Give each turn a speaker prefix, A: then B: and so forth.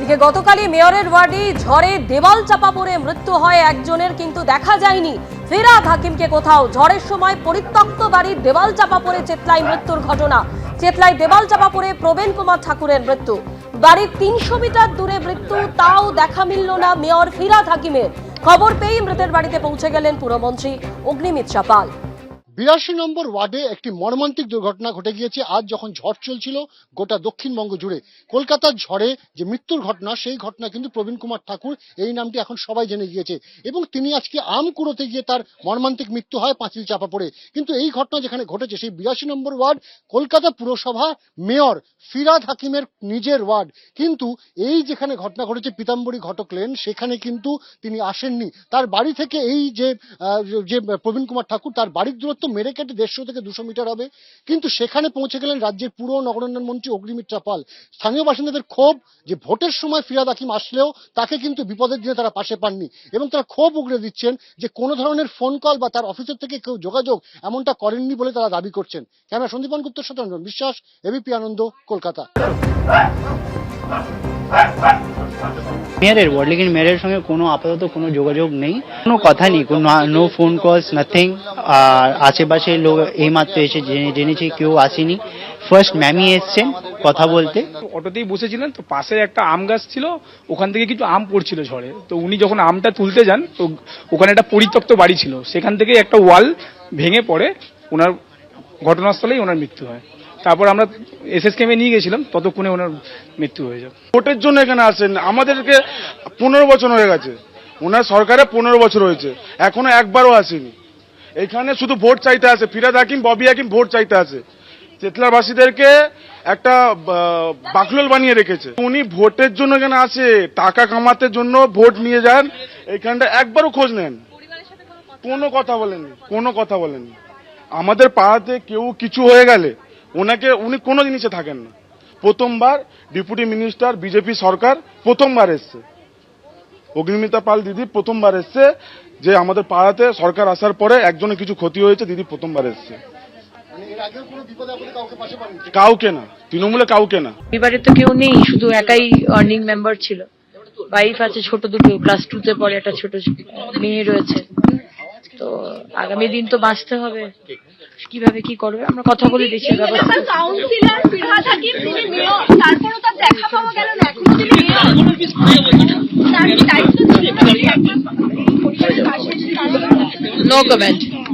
A: এদিকে গতকালই মেয়রের ওয়ার্ডে ঝড়ে দেওয়াল চাপা পড়ে মৃত্যু হয় একজনের, কিন্তু দেখা যায়নি ফিরহাদ হাকিমকে কোথাও। ঝড়ের সময় পরিত্যক্ত বাড়ির দেওয়াল চাপা পড়ে চেতলায় মৃত্যুর ঘটনা। চেতলায় দেওয়াল চাপা পড়ে প্রবীণ কুমার ঠাকুরের মৃত্যু। বাড়ির ৩০০ মিটার দূরে মৃত্যু, তাও দেখা মিলল না মেয়র ফিরহাদ হাকিমের। খবর পেয়ে মৃতের বাড়িতে পৌঁছে গেলেন পুরমন্ত্রী অগ্নিমিত্রা পাল।
B: ৮২ নম্বর ওয়ার্ডে একটি মর্মান্তিক দুর্ঘটনা ঘটে গিয়েছে আজ যখন ঝড় চলছিল গোটা দক্ষিণবঙ্গ জুড়ে। কলকাতার ঝড়ে যে মৃত্যুর ঘটনা, সেই ঘটনা কিন্তু প্রবীণ কুমার ঠাকুর, এই নামটি এখন সবাই জেনে গিয়েছে। এবং তিনি আজকে আম কুড়োতে গিয়ে তার মর্মান্তিক মৃত্যু হয় পাঁচিল চাপা পড়ে। কিন্তু এই ঘটনা যেখানে ঘটেছে সেই ৮২ নম্বর ওয়ার্ড কলকাতা পুরসভা মেয়র ফিরহাদ হাকিমের নিজের ওয়ার্ড। কিন্তু এই যেখানে ঘটনা ঘটেছে পীতাম্বরী ঘটক লেন, সেখানে কিন্তু তিনি আসেননি। তার বাড়ি থেকে এই যে প্রবীণ কুমার ঠাকুর, তার বাড়ির দূরত্ব মেরে কেটে ১৫০ থেকে ২০০ মিটার হবে। কিন্তু সেখানে পৌঁছে গেলেন রাজ্যের পুর নগরোন্নয়ন মন্ত্রী অগ্নিমিত্রা পাল। স্থানীয় বাসিন্দাদের ক্ষোভ যে ভোটের সময় ফিরহাদ হাকিম আসলেও তাকে কিন্তু বিপদের দিনে তারা পাশে পাননি, এবং তারা ক্ষোভ উগড়ে দিচ্ছেন যে কোনো ধরনের ফোন কল বা তার অফিসের থেকে কেউ যোগাযোগ এমনটা করেননি বলে তারা দাবি করছেন। ক্যামেরা সন্দীপন গুপ্তের সাথে রঞ্জন বিশ্বাস, এবিপি আনন্দ, কলকাতা।
C: মেয়রের ওয়ার্ড, लेकिन মেয়রের সঙ্গে কোনো আপাতত কোনো যোগাযোগ নেই, কোনো কথা নেই, কোনো নো ফোন কলস, নাথিং। আর আশেপাশে লোক এইমাত্র এসে জেনেছি কেউ আসেনি। ফার্স্ট ম্যামই এসছেন কথা বলতে।
D: অটোতেই বসেছিলেন, তো পাশে একটা আম গাছ ছিল, ওখান থেকে কিছু আম পড়ছিল ঝড়ে। তো উনি যখন আমটা তুলতে যান, তো ওখানে একটা পরিত্যক্ত বাড়ি ছিল, সেখান থেকে একটা ওয়াল ভেঙে পড়ে ওনার ঘটনাস্থলেই ওনার মৃত্যু হয়। তারপর আমরা এসএসকেএমে নিয়ে গেছিলাম, ততক্ষণে ওনার মৃত্যু হয়ে যায়।
E: ভোটের জন্য এখানে আসেন, আমাদেরকে 15 বছর হয়ে গেছে, ওনার সরকারে 15 বছর হয়েছে, এখনো একবারও আসেনি। এখানে শুধু ভোট চাইতে আসে, ফিরহাদ হাকিম, ববি হাকিম ভোট চাইতে আসে। চেতলাবাসীদেরকে একটা বাকলোল বানিয়ে রেখেছে। উনি ভোটের জন্য এখানে আসে, টাকা কামাতে জন্য ভোট নিয়ে যান, এখানটা একবারও খোঁজ নেন, কোনো কথা বলেননি, কোনো কথা বলেননি। আমাদের পাড়াতে কেউ কিছু হয়ে গেলে উনি কোনো জিনিসে থাকেন না। প্রথমবার ডেপুটি মিনিস্টার বিজেপি সরকার প্রথমবার এসছে, অগ্নিমিত্রা পাল দিদি প্রথমবার এসছে, যে আমাদের পাড়াতে সরকার আসার পরে একজনের কিছু ক্ষতি হয়েছে, দিদি প্রথমবার এসছে। কাউকে না, তৃণমূলে কাউকে না।
F: এবারে তো কেউ নেই, শুধু একাই আর্নিং মেম্বার ছিল। ওয়াইফ আছে, ছোট দুটো, ক্লাস 2-তে পড়ে, একটা ছোট মেয়ে রয়েছে। তো আগামী দিন তো বাঁচতে হবে, কিভাবে কি করবে আমরা কথা বলে দেখি।
G: কাউন্সিলর ফিরহাদ হাকিম, তিনি মেয়র, তারপরও তার দেখা পাওয়া গেল না। এখনো তিনি মেয়র, তার দায়িত্ব ছিল।
F: No comment.